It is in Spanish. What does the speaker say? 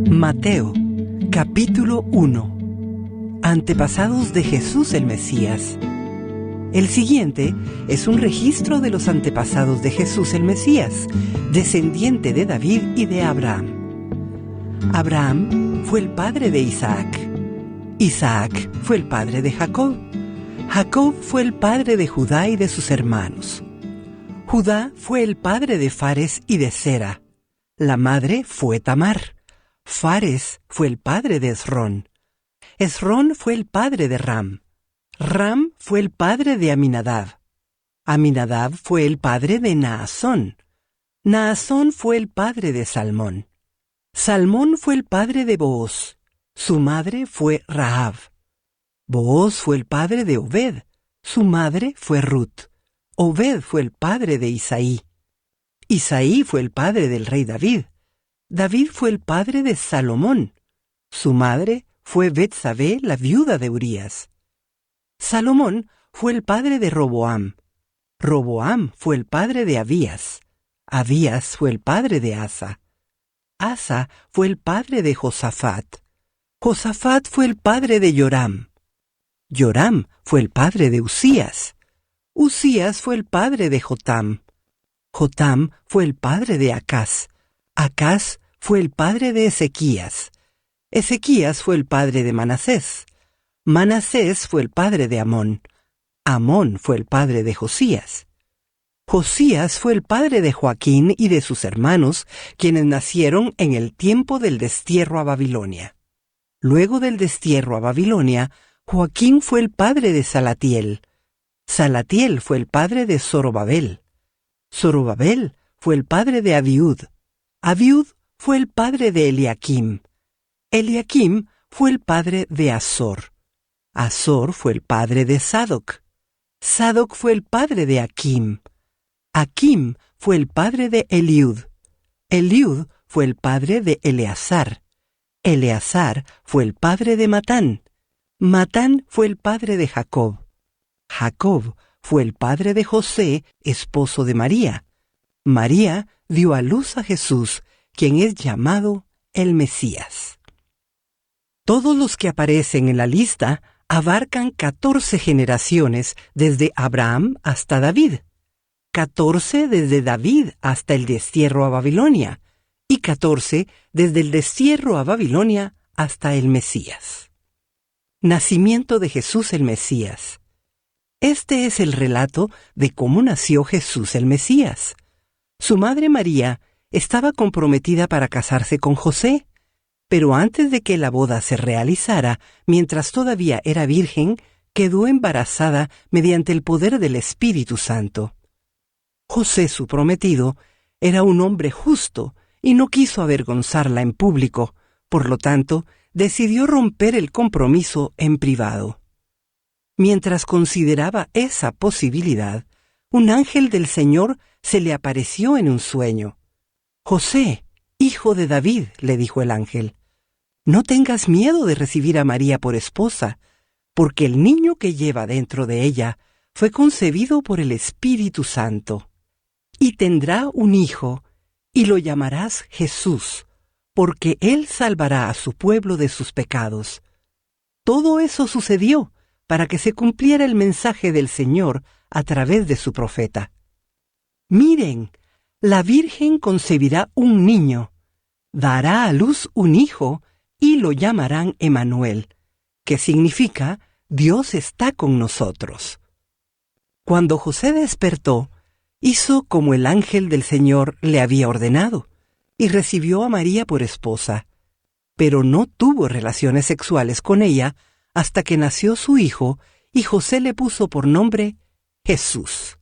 Mateo, capítulo 1. Antepasados de Jesús el Mesías. El siguiente es un registro de los antepasados de Jesús el Mesías, descendiente de David y de Abraham. Abraham fue el padre de Isaac. Isaac fue el padre de Jacob. Jacob fue el padre de Judá y de sus hermanos. Judá fue el padre de Fares y de Zera. La madre fue Tamar. Fares fue el padre de Esrón. Esrón fue el padre de Ram. Ram fue el padre de Aminadab. Aminadab fue el padre de Naasón. Naasón fue el padre de Salmón. Salmón fue el padre de Booz. Su madre fue Rahab. Booz fue el padre de Obed. Su madre fue Ruth. Obed fue el padre de Isaí. Isaí fue el padre del rey David. David fue el padre de Salomón. Su madre fue Betsabé, la viuda de Urías. Salomón fue el padre de Roboam. Roboam fue el padre de Abías. Abías fue el padre de Asa. Asa fue el padre de Josafat. Josafat fue el padre de Joram. Joram fue el padre de Usías. Usías fue el padre de Jotam. Jotam fue el padre de Acaz. Acaz fue el padre de Ezequías. Ezequías fue el padre de Manasés. Manasés fue el padre de Amón. Amón fue el padre de Josías. Josías fue el padre de Joaquín y de sus hermanos, quienes nacieron en el tiempo del destierro a Babilonia. Luego del destierro a Babilonia, Joaquín fue el padre de Salatiel. Salatiel fue el padre de Zorobabel. Zorobabel fue el padre de Abiud. Abiud fue el padre de Eliakim. Eliakim fue el padre de Azor. Azor fue el padre de Sadoc. Sadoc fue el padre de Akim. Akim fue el padre de Eliud. Eliud fue el padre de Eleazar. Eleazar fue el padre de Matán. Matán fue el padre de Jacob. Jacob fue el padre de José, esposo de María. María dio a luz a Jesús, quien es llamado el Mesías. Todos los que aparecen en la lista abarcan 14 generaciones desde Abraham hasta David, 14 desde David hasta el destierro a Babilonia y 14 desde el destierro a Babilonia hasta el Mesías. Nacimiento de Jesús el Mesías. Este es el relato de cómo nació Jesús el Mesías. Su madre María estaba comprometida para casarse con José, pero antes de que la boda se realizara, mientras todavía era virgen, quedó embarazada mediante el poder del Espíritu Santo. José, su prometido, era un hombre justo y no quiso avergonzarla en público, por lo tanto, decidió romper el compromiso en privado. Mientras consideraba esa posibilidad, un ángel del Señor se le apareció en un sueño. «José, hijo de David», le dijo el ángel, «no tengas miedo de recibir a María por esposa, porque el niño que lleva dentro de ella fue concebido por el Espíritu Santo. Y tendrá un hijo, y lo llamarás Jesús, porque él salvará a su pueblo de sus pecados». Todo eso sucedió para que se cumpliera el mensaje del Señor a través de su profeta. «Miren, la Virgen concebirá un niño, dará a luz un hijo y lo llamarán Emmanuel, que significa Dios está con nosotros». Cuando José despertó, hizo como el ángel del Señor le había ordenado y recibió a María por esposa, pero no tuvo relaciones sexuales con ella hasta que nació su hijo y José le puso por nombre Jesús.